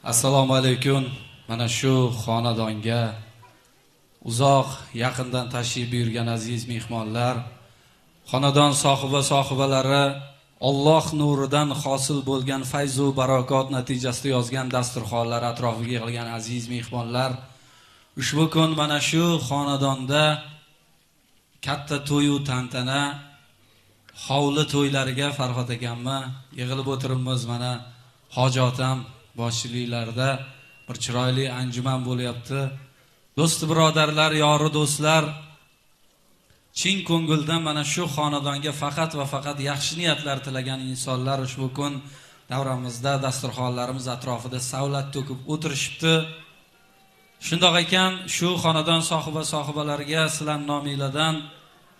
Assalomu alaykum. Mana shu xonadonga uzoq yaqindan tashrif buyurgan aziz mehmonlar, xonadon sohibalari, Alloh nuridan hosil bo'lgan fayz va barakot natijasida yozgan dasturxonlar atrofiga yig'ilgan aziz mehmonlar, ushbu kun mana shu xonadonda katta to'y va tantana, hovli to'ylariga Farhod akamma yig'ilib o'tiribmiz. Mana hojotam boshchiliklarda bir chiroyli anjuman bo'lyapti. Do'st birodarlar, yori do'stlar, chin ko'ngildan mana shu xonadonga faqat va faqat yaxshi niyatlar tilagan insonlar ushbu kun davramizda dasturxonlarimiz atrofida savlat to'kib o'tirishibdi. Shundoq ekan, shu xonadon sohibalariga sizlar nominglardan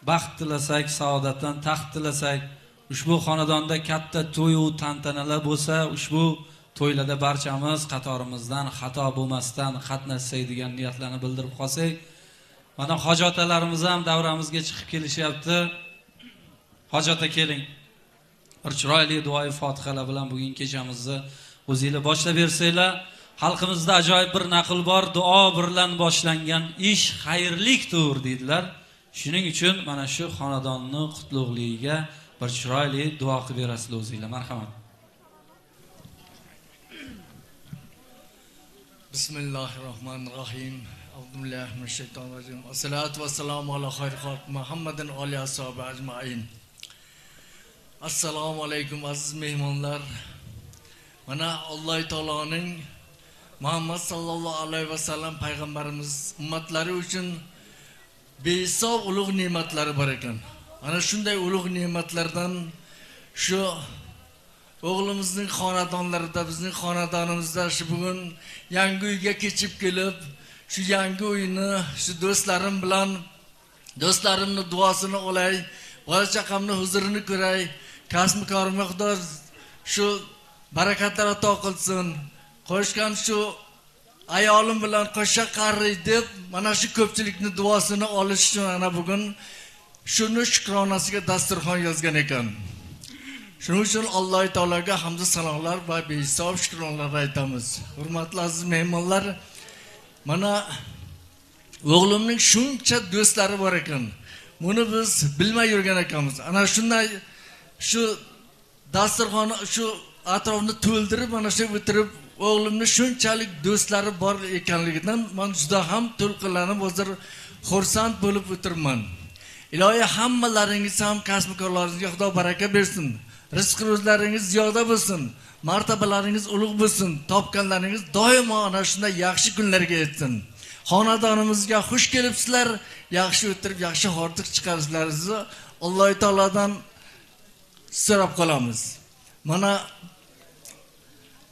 baxt tilasak, saodatdan taxt tilasak, ushbu xonadonda katta to'y va tantanalar bo'lsa, ushbu to'ylarda barchamiz qatorimizdan xato bo'lmasdan qatnashsak degan niyatlarni bildirib qolsak. Mana hojotalarimiz ham davramizga chiqib kelishyapti. Hojota keling. Bir chiroyli duoyi fotihalar bilan bugun kechamizni o'zingizlar boshlab bersanglar. Xalqimizda ajoyib bir naql bor, duo bilan boshlangan ish xayrlikdir deydilar. Shuning uchun mana shu xonadonning qutlug'ligiga bir chiroyli duo qilib berasizlar o'zingizlar. Marhamat. Bismillahirrahmanirrahim. Auzubillahi minash-shaytonir-rajim. Assalatu vassalamu ala xayril xalq Muhammadin va ali ashabi ajmain. Assalomu alaykum aziz mehmonlar. Mana Alloh taoloning Muhammad sallallohu alayhi va sallam payg'ambarimiz ummatlari uchun behisob ulug' ne'matlari bor ekan. Ana shunday ulug' ne'matlardan shu o'g'limizning xonadonlarida, bizning xonadonimizda shu bugun yangi uyga keçib kelib, shu yangi uyni shu do'stlarim bilan do'stlarimning duosini olay, bola chaqamning huzurini ko'ray, kasb korimga Xudo shu barakatlar ato qilsin. Qo'shgan shu ayolim bilan qo'sha qarri deb mana shu ko'pchilikning duosini olish uchun ana bugun shuni shukronasiga dasturxon yozgan ekan. Shuning uchun Alloh taolaga hamd va sanolar va behisob shukronlar aytamiz. Hurmatli aziz mehmonlar, mana o'g'limning shuncha do'stlari bor ekan. Buni biz bilmay yurgan ekanmiz. Ana shunday shu dasturxonni shu atrofni to'ldirib, mana shu o'tirib, o'g'limning shunchalik do'stlari bor ekanligidan men juda ham to'lqinlanib hozir xursand bo'lib o'tirman. Ilohiy hammalaringiz ham kasb-korlaringizga Xudo baraka bersin. Rizqingiz ziyoda bo'lsin, martabalaringiz ulug' bo'lsin, topganlaringiz doimo ana shunday yaxshi kunlarga yetsin. Xonadonimizga xush kelibsizlar, yaxshi o'tirib, yaxshi hordiq chiqarishlaringizni Alloh taoladan so'rab qolamiz. Mana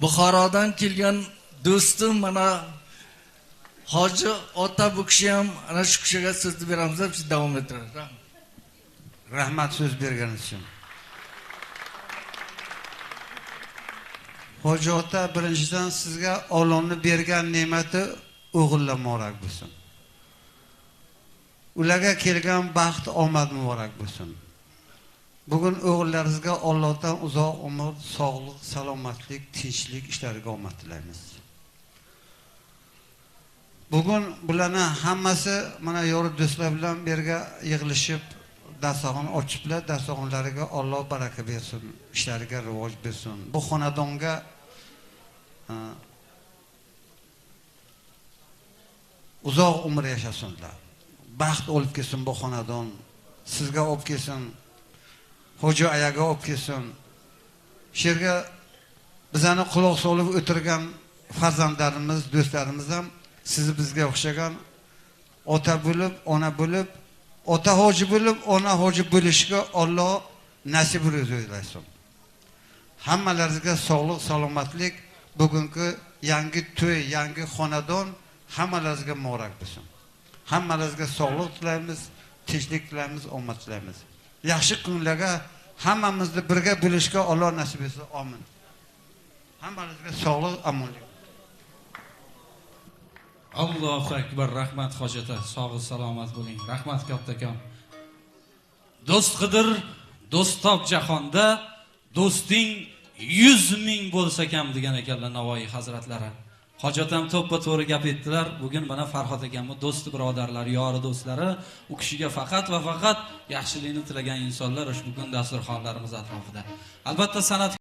Buxorodan kelgan do'stim, mana Hoji ota bu kishi ham ana shu kishiga so'zni beramiz deb davom ettiradi. Rahmat so'z berganingiz uchun. Hoji ota, birinchidan sizga Allohning bergan ne'mati o'g'illar muborak bo'lsin. Ularga kelgan baxt, omad muborak bo'lsin. Bugun o'g'illaringizga Allohdan uzoq umr, sog'lik, salomatlik, tinchlik ishlariga omad tilaymiz. Bugun bularni hammasi mana yori do'stlar bilan birga yig'ilishib dasturxon ochiblar. Dasturxonlariga Alloh baraka bersin, ishlariga rivoj bersin. Bu xonadonga uzoq umr yashasinlar. Baxt olib kelsin bu xonadon. Sizga olib kelsin, Hoji ayaga olib kelsin. Sherga bizani quloq solib o'tirgan farzandlarimiz, do'stlarimiz ham sizni bizga o'xshagan ota bo'lib, ona bo'lib, ota hoji bo'lib, ona hoji bo'lishga Alloh nasib etsin. Hammalaringizga sog'lik, salomatlik, bugungi yangi to'y, yangi xonadon hammalaringizga muborak bo'lsin. Hammalaringizga sog'lik tilaymiz, tinchlik tilaymiz, omad tilaymiz. Yaxshi kunlarga hammamizni birga bo'lishga Alloh nasib etsin. Amin. Hammalaringizga sog'lik, omonlik. Allohu akbar. Rahmat hojata. Sog'lik, salomat bo'ling. Rahmat kattakon. Do'st qidir, do'st top jahonda, do'sting 100 ming bo'lsa kam degan ekanlar Navoiy hazratlari. Hojatam to'ppa to'g'ri gap etdilar. Bugun mana Farhod akamning do'sti, birodarlari, yori do'stlari u kishiga faqat va faqat yaxshilikni tilagan insonlar ushbu kun dasturxonlarimiz atrofida. Albatta san'at